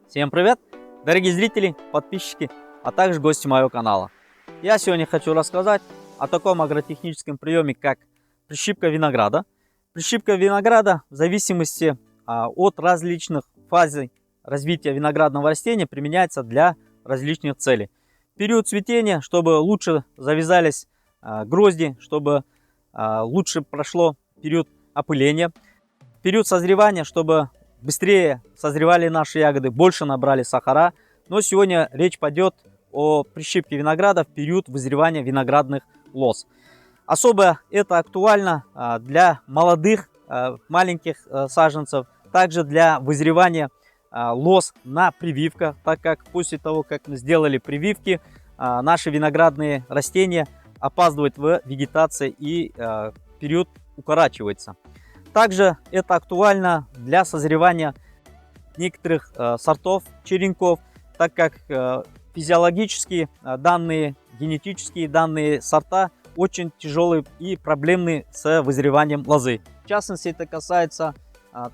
Всем привет, дорогие зрители, подписчики, а также гости моего канала. Я сегодня хочу рассказать о таком агротехническом приеме, как прищипка винограда. Прищипка винограда в зависимости от различных фаз развития виноградного растения применяется для различных целей. В период цветения, чтобы лучше завязались грозди, чтобы лучше прошло период опыления. В период созревания, чтобы быстрее созревали наши ягоды, больше набрали сахара. Но сегодня речь пойдет о прищипке винограда в период вызревания виноградных лоз. Особо это актуально для молодых, маленьких саженцев, также для вызревания лоз на прививках, так как после того, как мы сделали прививки, наши виноградные растения опаздывают в вегетации и период укорачивается. Также это актуально для созревания некоторых сортов черенков, так как физиологические данные, генетические данные сорта очень тяжелые и проблемные с вызреванием лозы. В частности, это касается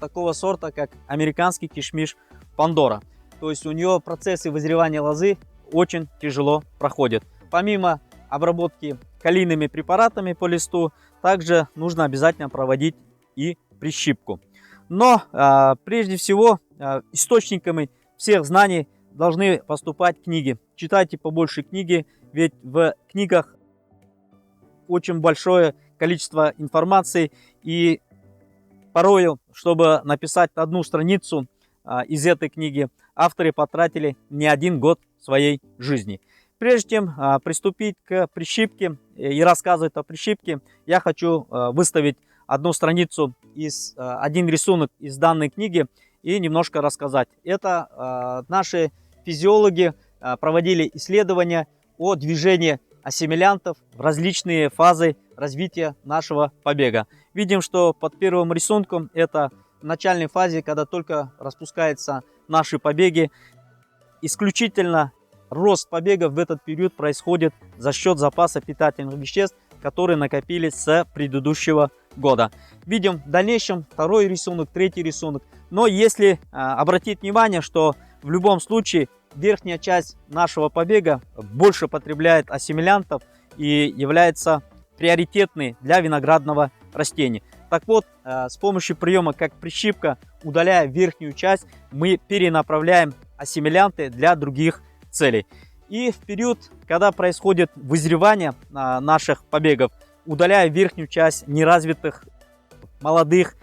такого сорта, как американский кишмиш Пандора. То есть у нее процессы вызревания лозы очень тяжело проходят. Помимо обработки калийными препаратами по листу, также нужно обязательно проводить и прищипку. Но прежде всего источниками всех знаний должны поступать книги. Читайте побольше книги, ведь в книгах очень большое количество информации, и порою, чтобы написать одну страницу из этой книги, авторы потратили не один год своей жизни. Прежде чем приступить к прищипке и рассказывать о прищипке, я хочу выставить одну страницу, один рисунок из данной книги и немножко рассказать. Это наши физиологи проводили исследования о движении ассимилянтов в различные фазы развития нашего побега. Видим, что под первым рисунком это в начальной фазе, когда только распускаются наши побеги. Исключительно рост побегов в этот период происходит за счет запаса питательных веществ, которые накопились с предыдущего года. Видим в дальнейшем второй рисунок, третий рисунок. Но если обратить внимание, что в любом случае верхняя часть нашего побега больше потребляет ассимилянтов и является приоритетной для виноградного растения. Так вот, с помощью приема как прищипка, удаляя верхнюю часть, мы перенаправляем ассимилянты для других целей. И в период, когда происходит вызревание наших побегов, удаляя верхнюю часть неразвитых молодых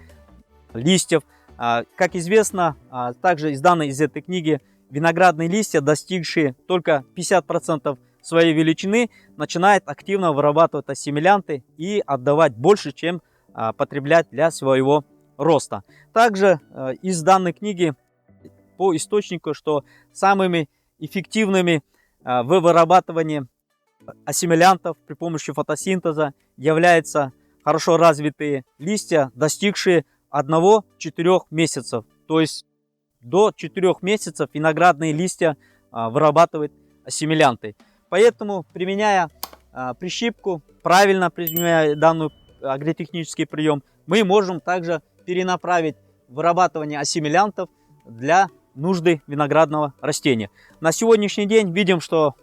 листьев. Как известно, также из данной из этой книги, виноградные листья, достигшие только 50% своей величины, начинают активно вырабатывать ассимилянты и отдавать больше, чем потреблять для своего роста. Также из данной книги по источнику, что самыми эффективными в вырабатывании ассимилянтов при помощи фотосинтеза являются хорошо развитые листья, достигшие 1-4 месяцев. То есть до 4 месяцев виноградные листья вырабатывают ассимилянты. Поэтому, применяя прищипку, правильно применяя данный агротехнический прием, мы можем также перенаправить вырабатывание ассимилянтов для нужды виноградного растения. На сегодняшний день видим, что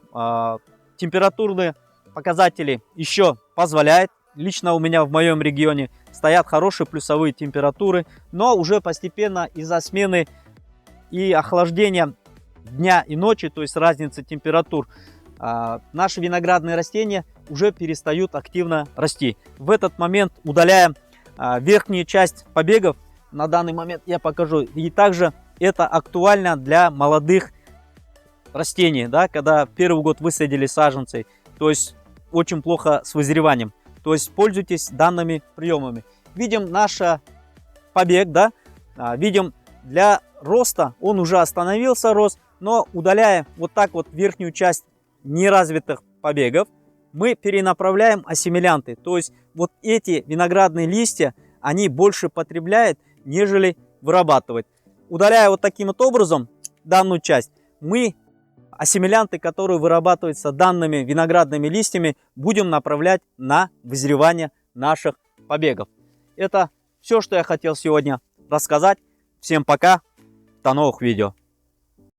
температурные показатели еще позволяют. Лично у меня в моем регионе стоят хорошие плюсовые температуры, но уже постепенно из-за смены и охлаждения дня и ночи, то есть разницы температур, наши виноградные растения уже перестают активно расти. В этот момент удаляем верхнюю часть побегов. На данный момент я покажу. И также это актуально для молодых растений, да, когда первый год высадили саженцы, то есть очень плохо с вызреванием. То есть пользуйтесь данными приемами. Видим наш побег, да, видим для роста он уже остановился рост, но удаляя вот так вот верхнюю часть неразвитых побегов, мы перенаправляем ассимилянты. То есть вот эти виноградные листья, они больше потребляют, нежели вырабатывают. Удаляя вот таким вот образом данную часть, мы ассимилянты, которые вырабатываются данными виноградными листьями, будем направлять на вызревание наших побегов. Это все, что я хотел сегодня рассказать. Всем пока, до новых видео.